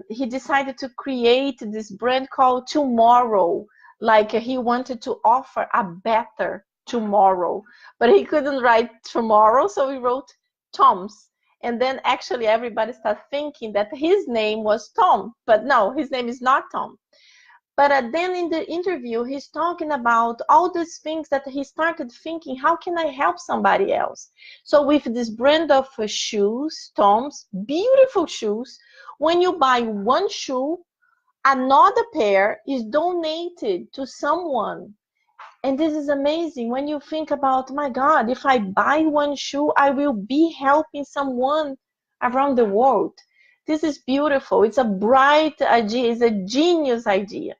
he decided to create this brand called Tomorrow. Like he wanted to offer a better tomorrow, but he couldn't write tomorrow, so he wrote Tom's. And then actually everybody started thinking that his name was Tom, but no, his name is not Tom. But then in the interview, he's talking about all these things that he started thinking, how can I help somebody else? So with this brand of shoes, Tom's, beautiful shoes, when you buy one shoe, another pair is donated to someone. And this is amazing when you think about, my God, if I buy one shoe, I will be helping someone around the world. This is beautiful. It's a bright idea. It's a genius idea.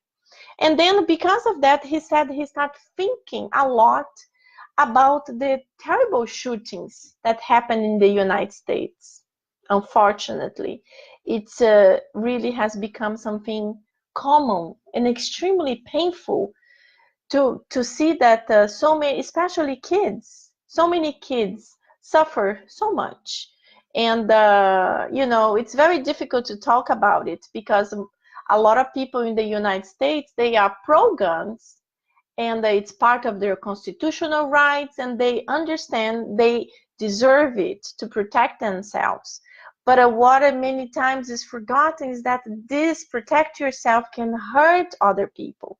And then because of that, he said he started thinking a lot about the terrible shootings that happen in the United States. Unfortunately, it really has become something common and extremely painful to see that so many, especially kids, so many kids suffer so much. And, it's very difficult to talk about it because a lot of people in the United States, they are pro-guns, and it's part of their constitutional rights, and they understand they deserve it to protect themselves. But what many times is forgotten is that this protect yourself can hurt other people.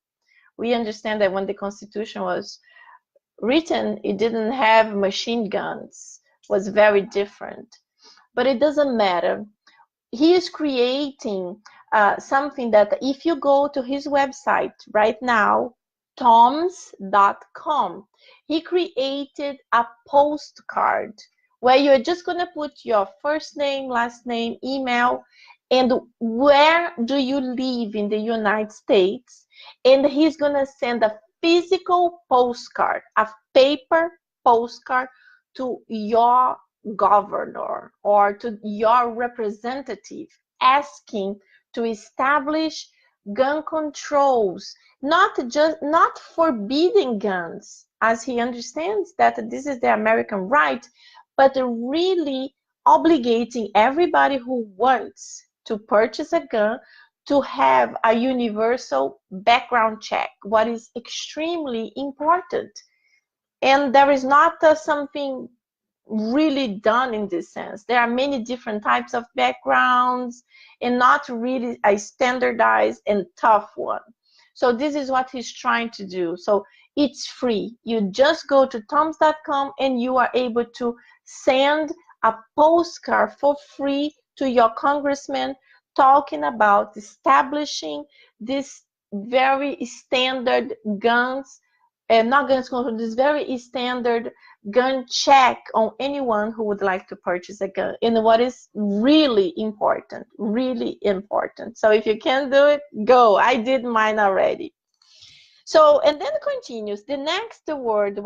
We understand that when the Constitution was written, it didn't have machine guns, it was very different. But it doesn't matter. He is creating something that if you go to his website right now, toms.com, he created a postcard where you're just going to put your first name, last name, email, and where do you live in the United States. And he's going to send a physical postcard, a paper postcard to your governor or to your representative, asking to establish gun controls, not forbidding guns, as he understands that this is the American right, but really obligating everybody who wants to purchase a gun to have a universal background check, what is extremely important. And there is not something really done in this sense. There are many different types of backgrounds and not really a standardized and tough one. So this is what he's trying to do. So it's free. You just go to toms.com and you are able to send a postcard for free to your congressman talking about establishing this very standard guns, and not guns control, this very standard gun check on anyone who would like to purchase a gun. And what is really important, really important. So if you can do it, go. I did mine already. So, and then it continues. The next word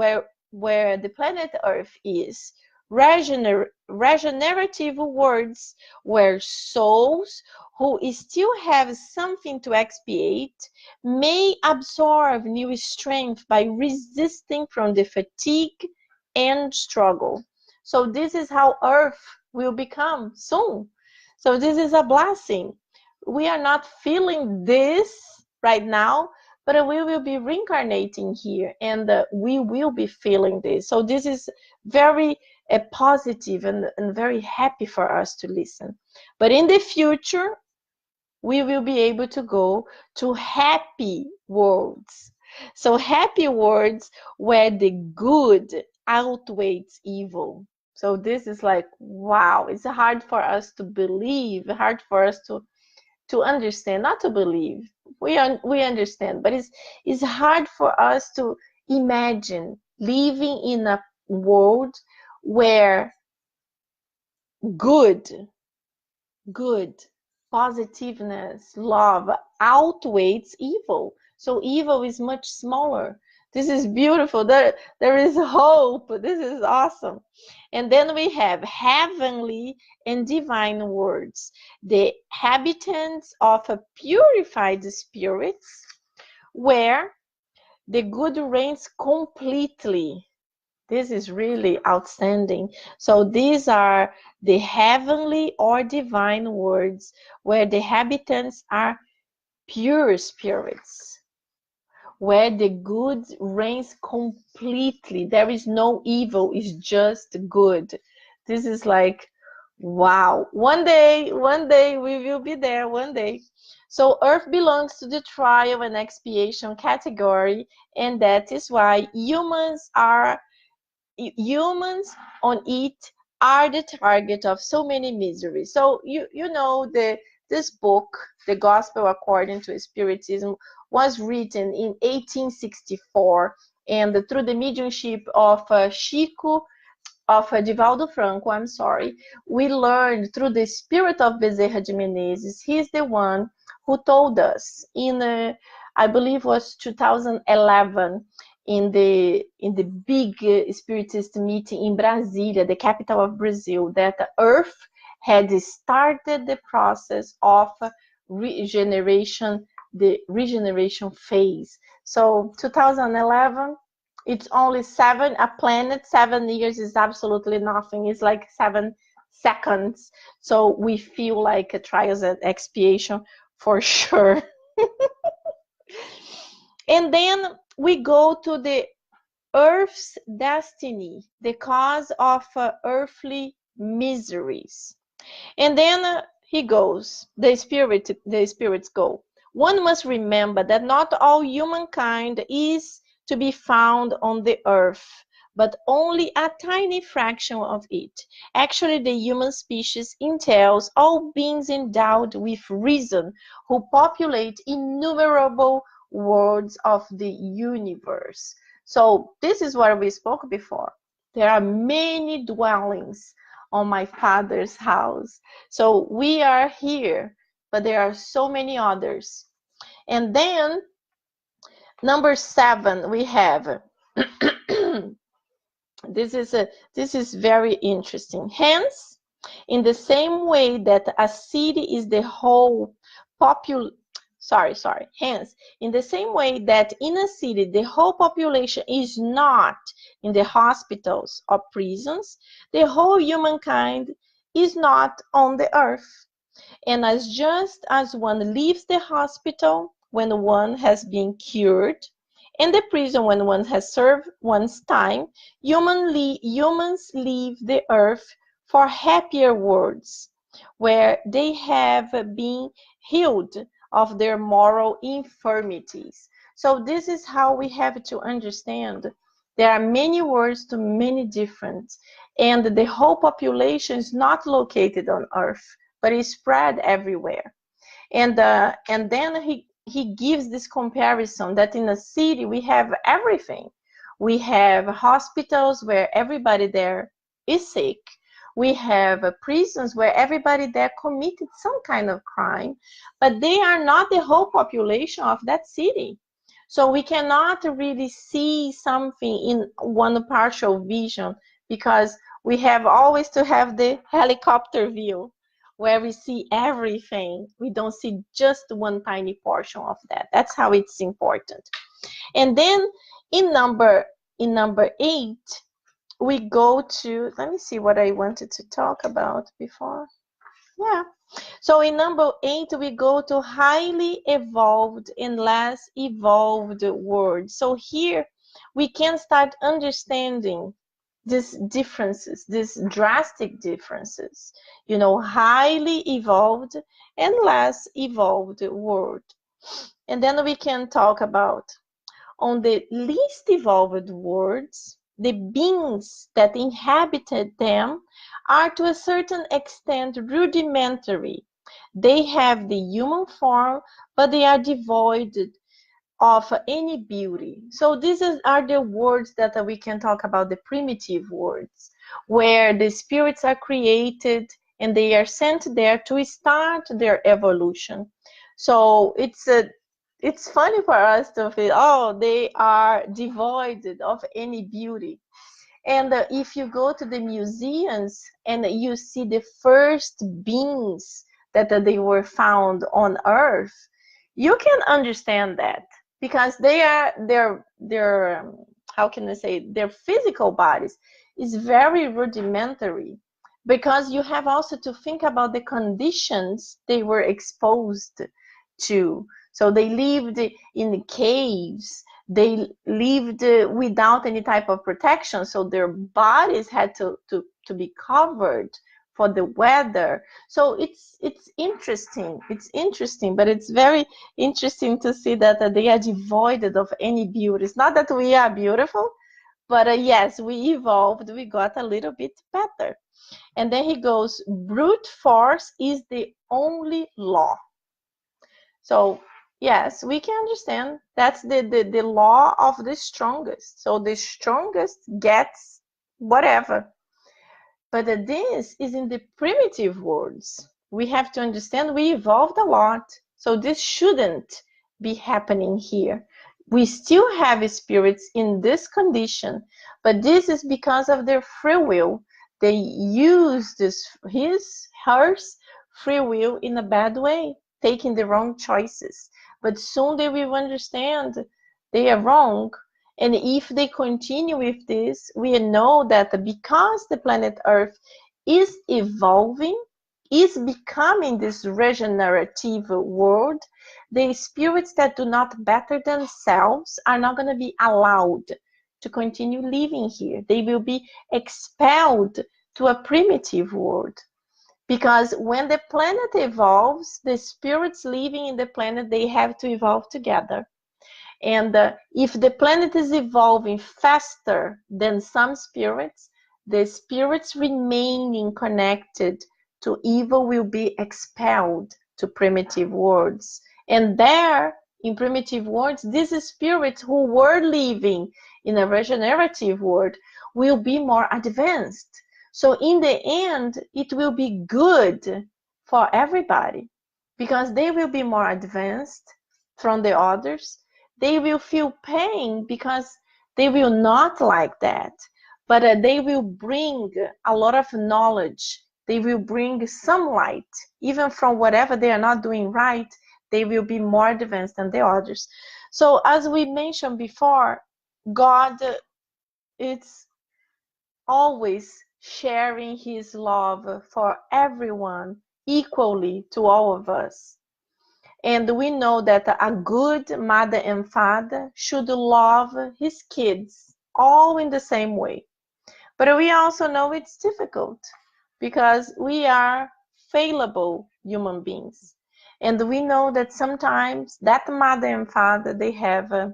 where the planet Earth is, regenerative words where souls who still have something to expiate may absorb new strength by resisting from the fatigue and struggle. So this is how Earth will become soon. So this is a blessing. We are not feeling this right now, but we will be reincarnating here, and we will be feeling this. So this is very positive and very happy for us to listen. But in the future, we will be able to go to happy worlds. So happy worlds where the good outweighs evil. So this is like, wow, it's hard for us to believe, hard for us to understand, not to believe. We understand, but it's hard for us to imagine living in a world where good, positiveness, love outweighs evil. So evil is much smaller. This is beautiful. There is hope. This is awesome. And then we have heavenly and divine words, the inhabitants of a purified spirits, where the good reigns completely. This is really outstanding. So these are the heavenly or divine words, where the inhabitants are pure spirits, where the good reigns completely. There is no evil, it's just good. This is like, wow. One day we will be there, one day. So earth belongs to the trial and expiation category, and that is why humans on it are the target of so many miseries. So you know, this book, The Gospel According to Spiritism, was written in 1864, and through the mediumship of Divaldo Franco, I'm sorry, we learned through the spirit of Bezerra de Menezes. He's the one who told us in, I believe was 2011, in the big Spiritist meeting in Brasília, the capital of Brazil, that the Earth had started the process of regeneration, the regeneration phase. So 2011, it's only a planet. 7 years is absolutely nothing. It's like 7 seconds. So we feel like a trials and expiation for sure. And then we go to the Earth's destiny, the cause of earthly miseries. And then he goes, the spirits go. One must remember that not all humankind is to be found on the earth, but only a tiny fraction of it. Actually, the human species entails all beings endowed with reason, who populate innumerable worlds of the universe. So this is what we spoke before. There are many dwellings on my Father's house. So we are here, but there are so many others. And then number 7, we have this is very interesting. Hence, in the same way that a city is the whole hence, in the same way that in a city the whole population is not in the hospitals or prisons, the whole humankind is not on the earth. And as just as one leaves the hospital when one has been cured, and the prison when one has served one's time, humans leave the earth for happier worlds, where they have been healed of their moral infirmities. So this is how we have to understand. There are many words to many different, and the whole population is not located on earth, but is spread everywhere. And then he gives this comparison that in a city we have everything. We have hospitals where everybody there is sick. We have prisons where everybody there committed some kind of crime, but they are not the whole population of that city. So we cannot really see something in one partial vision, because we have always to have the helicopter view, where we see everything. We don't see just one tiny portion of that. That's how it's important. And then in number 8, we go to, let me see what I wanted to talk about before. Yeah. So in number 8, we go to highly evolved and less evolved words. So here we can start understanding these differences, these drastic differences, highly evolved and less evolved world. And then we can talk about, on the least evolved worlds, the beings that inhabited them are to a certain extent rudimentary. They have the human form, but they are devoid of any beauty. So these are the words that we can talk about, the primitive words, where the spirits are created and they are sent there to start their evolution. So it's it's funny for us to feel, oh, they are devoid of any beauty. And if you go to the museums and you see the first beings that they were found on Earth, you can understand that because they are their how can I say, their physical bodies is very rudimentary, because you have also to think about the conditions they were exposed to. So they lived in caves, they lived without any type of protection, so their bodies had to be covered for the weather. So it's interesting. It's interesting, but it's very interesting to see that they are devoid of any beauty. It's not that we are beautiful, but yes, we evolved. We got a little bit better. And then he goes, brute force is the only law. So yes, we can understand that's the law of the strongest. So the strongest gets whatever. But this is in the primitive worlds. We have to understand we evolved a lot. So this shouldn't be happening here. We still have spirits in this condition, but this is because of their free will. They use hers free will in a bad way, taking the wrong choices. But soon they will understand they are wrong. And if they continue with this, we know that because the planet Earth is evolving, is becoming this regenerative world, the spirits that do not better themselves are not going to be allowed to continue living here. They will be expelled to a primitive world. Because when the planet evolves, the spirits living in the planet, they have to evolve together. And if the planet is evolving faster than some spirits, the spirits remaining connected to evil will be expelled to primitive worlds. And there, in primitive worlds, these spirits who were living in a regenerative world will be more advanced. So in the end, it will be good for everybody because they will be more advanced from the others. They will feel pain because they will not like that, but they will bring a lot of knowledge. They will bring some light, even from whatever they are not doing right. They will be more advanced than the others. So as we mentioned before, God is always sharing his love for everyone equally to all of us. And we know that a good mother and father should love his kids all in the same way. But we also know it's difficult because we are fallible human beings. And we know that sometimes that mother and father, they have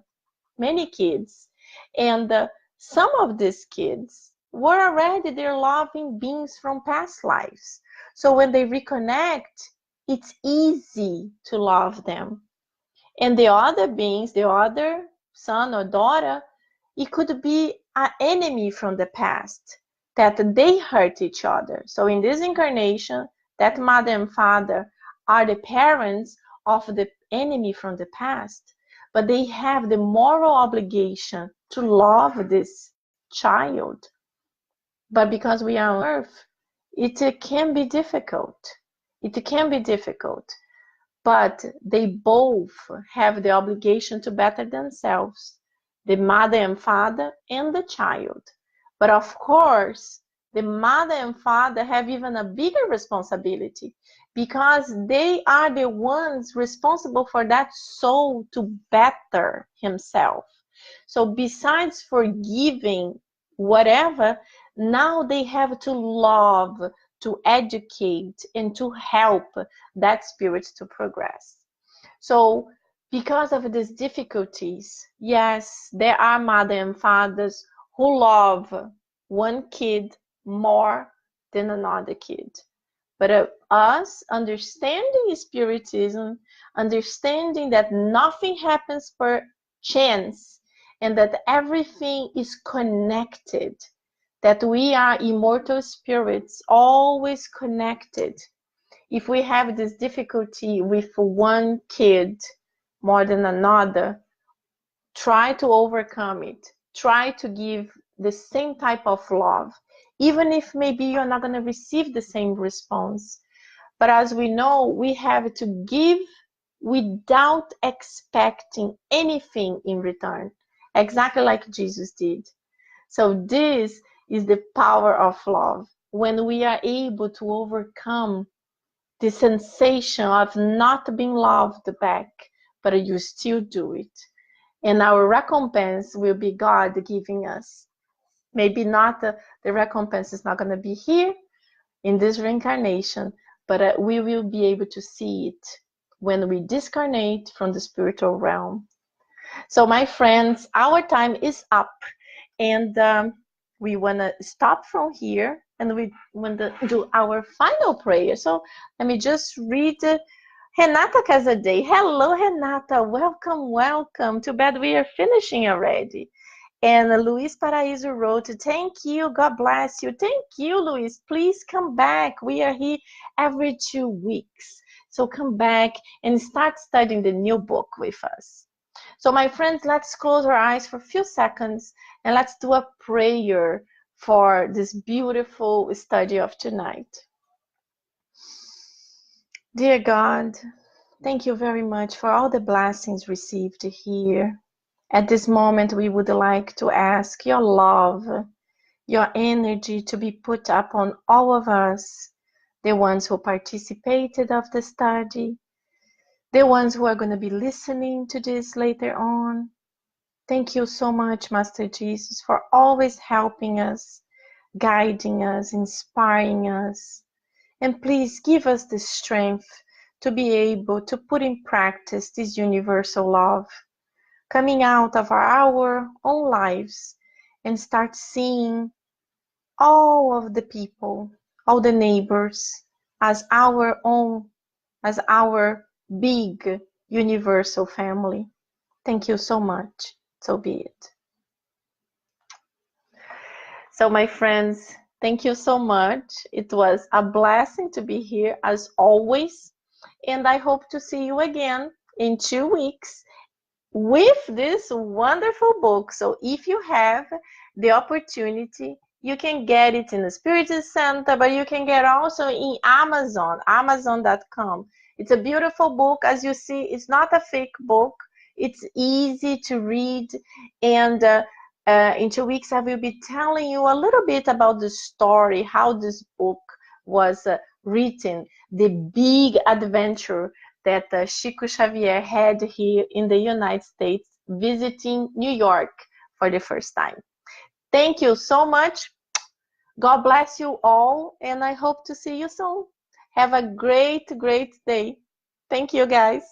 many kids. And some of these kids were already their loving beings from past lives. So when they reconnect, it's easy to love them. And the other beings, the other son or daughter, it could be an enemy from the past that they hurt each other. So in this incarnation, that mother and father are the parents of the enemy from the past, but they have the moral obligation to love this child. But because we are on earth, it can be difficult. It can be difficult. But they both have the obligation to better themselves, the mother and father and the child. But of course, the mother and father have even a bigger responsibility because they are the ones responsible for that soul to better himself. So besides forgiving whatever, now they have to love, to educate, and to help that spirit to progress. So because of these difficulties, yes, there are mother and fathers who love one kid more than another kid. But us understanding Spiritism, understanding that nothing happens per chance and that everything is connected, that we are immortal spirits, always connected. If we have this difficulty with one kid, more than another, try to overcome it. Try to give the same type of love, even if maybe you're not going to receive the same response. But as we know, we have to give without expecting anything in return, exactly like Jesus did. So this is the power of love. When we are able to overcome the sensation of not being loved back, but you still do it. And our recompense will be God giving us. Maybe not the recompense is not going to be here in this reincarnation, but we will be able to see it when we discarnate from the spiritual realm. So, my friends, our time is up, and we want to stop from here, and we want to do our final prayer. So, let me just read. Renata Casadei. Hello, Renata. Welcome, welcome. Too bad we are finishing already. And Luis Paraíso wrote, thank you, God bless you. Thank you, Luis. Please come back. We are here every 2 weeks. So come back and start studying the new book with us. So my friends, let's close our eyes for a few seconds and let's do a prayer for this beautiful study of tonight. Dear God, thank you very much for all the blessings received here. At this moment, we would like to ask your love, your energy to be put upon all of us, the ones who participated of the study, the ones who are going to be listening to this later on. Thank you so much, Master Jesus, for always helping us, guiding us, inspiring us. And please give us the strength to be able to put in practice this universal love, coming out of our own lives and start seeing all of the people, all the neighbors as our own, as our big universal family. Thank you so much. So be it. So my friends, thank you so much. It was a blessing to be here as always. And I hope to see you again in 2 weeks with this wonderful book. So if you have the opportunity, you can get it in the Spiritism Center, but you can get also in Amazon, amazon.com. It's a beautiful book. As you see, it's not a fake book. It's easy to read. And in 2 weeks, I will be telling you a little bit about the story, how this book was written, the big adventure that Chico Xavier had here in the United States, visiting New York for the first time. Thank you so much. God bless you all, and I hope to see you soon. Have a great, great day. Thank you, guys.